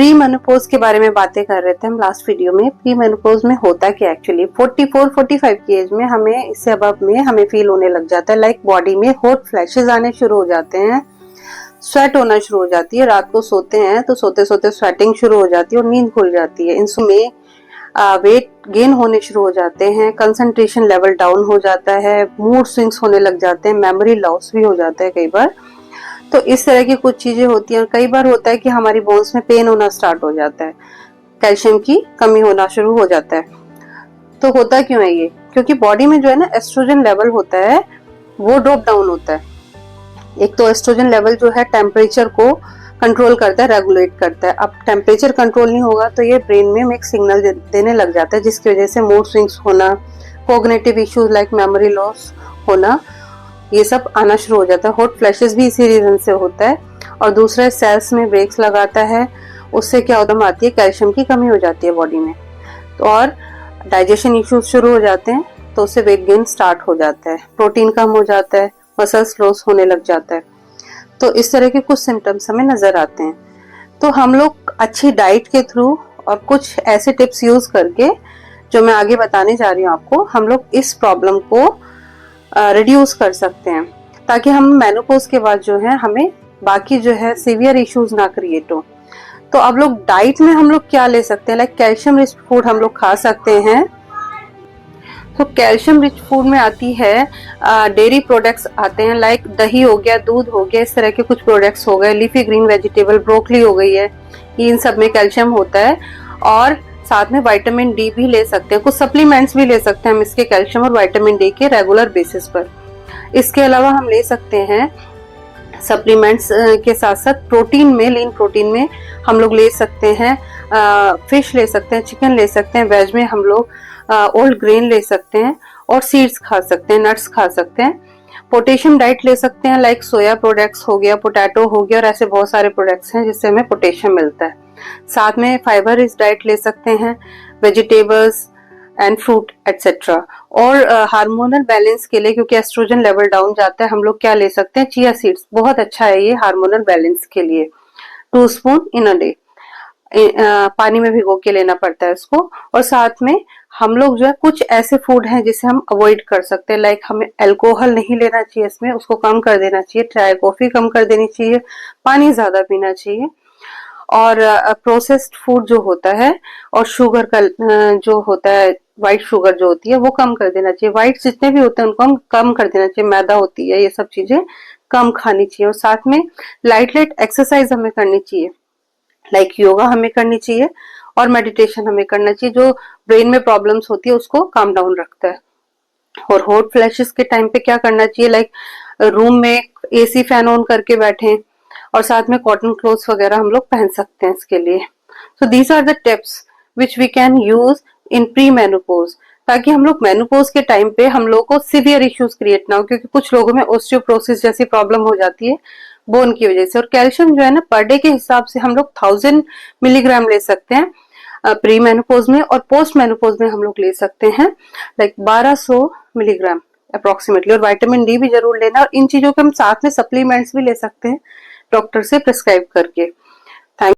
Pre menopause के बारे में बातें कर रहे थे हम लास्ट वीडियो में। प्री मेनोपॉज में होता क्या एक्चुअली 44-45 की एज में हमें, इससे अबव में हमें फील होने लग जाता है लाइक बॉडी में हॉट फ्लैशेस आने शुरू हो जाते हैं, स्वेट होना शुरू हो जाती है। रात को सोते हैं तो सोते सोते स्वेटिंग शुरू हो जाती है और नींद खुल जाती है। इनमें वेट गेन होने शुरू हो जाते हैं, कंसंट्रेशन लेवल डाउन हो जाता है, मूड स्विंग्स होने लग जाते हैं, मेमोरी लॉस भी हो जाता है कई बार। तो इस तरह की कुछ चीजें होती हैं। कई बार होता है कि हमारी बोन्स में पेन होना स्टार्ट हो जाता है, कैल्शियम की कमी होना शुरू हो जाता है। तो होता क्यों है ये? क्योंकि बॉडी में जो है ना एस्ट्रोजन लेवल होता है वो ड्रॉप डाउन होता है। एक तो एस्ट्रोजन लेवल जो है टेम्परेचर को कंट्रोल करता है, रेगुलेट करता है। अब टेम्परेचर कंट्रोल नहीं होगा तो ये ब्रेन में एक सिग्नल देने लग जाता है, जिसकी वजह से मूड स्विंग्स होना, cognitive issues like memory loss होना, ये सब आना शुरू हो जाता है। हॉट फ्लैशेस भी इसी रीजन से होता है। और दूसरा सेल्स में ब्रेक्स लगाता है, उससे क्या होता आती है कैल्शियम की कमी हो जाती है बॉडी में। तो और डाइजेशन इश्यूज शुरू हो जाते हैं, तो उससे वेट गेन स्टार्ट हो जाता है, प्रोटीन कम हो जाता है, मसल्स लॉस होने लग जाता है। तो इस तरह के कुछ सिम्टम्स हमें नजर आते हैं। तो हम लोग अच्छी डाइट के थ्रू और कुछ ऐसे टिप्स यूज करके, जो मैं आगे बताने जा रही हूँ आपको, हम लोग इस प्रॉब्लम को रिड्यूस कर सकते हैं, ताकि हम मेनोपॉज के बाद जो है हमें बाकी जो है सीवियर इश्यूज ना क्रिएट हो। तो अब लोग डाइट में हम लोग क्या ले सकते हैं, लाइक कैल्शियम रिच फूड हम लोग खा सकते हैं। तो कैल्शियम रिच फूड में आती है डेयरी प्रोडक्ट्स आते हैं, लाइक दही हो गया, दूध हो गया, इस तरह के कुछ प्रोडक्ट्स हो गए, लीफी ग्रीन वेजिटेबल, ब्रोकली हो गई है, इन सब में कैल्शियम होता है। और साथ में विटामिन डी भी ले सकते हैं, कुछ सप्लीमेंट्स भी ले सकते हैं हम इसके कैल्शियम और विटामिन डी के रेगुलर बेसिस पर। इसके अलावा हम ले सकते हैं सप्लीमेंट्स के साथ साथ प्रोटीन में, लीन प्रोटीन में हम लोग ले सकते हैं, फिश ले सकते हैं, चिकन ले सकते हैं, वेज में हम लोग ओल्ड ग्रेन ले सकते हैं और सीड्स खा सकते हैं, नट्स खा सकते हैं। पोटेशियम डाइट ले सकते हैं, लाइक सोया प्रोडक्ट्स हो गया, पोटैटो हो गया, और ऐसे बहुत सारे प्रोडक्ट्स हैं जिससे हमें पोटेशियम मिलता है। साथ में फाइबर रिच डाइट ले सकते हैं, वेजिटेबल्स एंड फ्रूट एटसेट्रा। और हार्मोनल बैलेंस के लिए, क्योंकि एस्ट्रोजन लेवल डाउन जाता है, हम लोग क्या ले सकते हैं, चिया सीड्स, बहुत अच्छा है ये हार्मोनल बैलेंस के लिए। 2 स्पून इन अ डे, पानी में भिगो के लेना पड़ता है इसको। और साथ में हम लोग जो है कुछ ऐसे फूड हैं जिसे हम अवॉइड कर सकते हैं, लाइक हमें अल्कोहल नहीं लेना चाहिए इसमें, उसको कम कर देना चाहिए, चाय कॉफी कम कर देनी चाहिए, पानी ज्यादा पीना चाहिए। और प्रोसेस्ड फूड जो होता है और शुगर का जो होता है, व्हाइट शुगर जो होती है वो कम कर देना चाहिए। व्हाइट जितने भी होते हैं उनको हम कम कर देना चाहिए, मैदा होती है, ये सब चीजें कम खानी चाहिए। और साथ में लाइट एक्सरसाइज हमें करनी चाहिए, लाइक योगा हमें करनी चाहिए और मेडिटेशन हमें करना चाहिए, जो ब्रेन में प्रॉब्लम्स होती है उसको काम डाउन रखता है। और हॉट फ्लैशेस के टाइम पे क्या करना चाहिए, लाइक रूम में एसी फैन ऑन करके बैठें, और साथ में कॉटन क्लोथ्स वगैरह हम लोग पहन सकते हैं इसके लिए। So these are the tips which we can use in pre menopause, ताकि हम लोग मेनोपॉज के टाइम पे हम लोग को सीवियर इश्यूज क्रिएट ना हो, क्योंकि कुछ लोगों में ऑस्टियोपोरोसिस जैसी प्रॉब्लम हो जाती है बोन की वजह से। और कैल्शियम जो है ना, पर डे के हिसाब से हम लोग 1000 मिलीग्राम ले सकते हैं प्री मेनोपॉज में, और पोस्ट मेनोपॉज में हम लोग ले सकते हैं लाइक 1200 मिलीग्राम अप्रोक्सीमेटली। और विटामिन डी भी जरूर लेना, और इन चीजों के हम साथ में सप्लीमेंट्स भी ले सकते हैं डॉक्टर से प्रिस्क्राइब करके।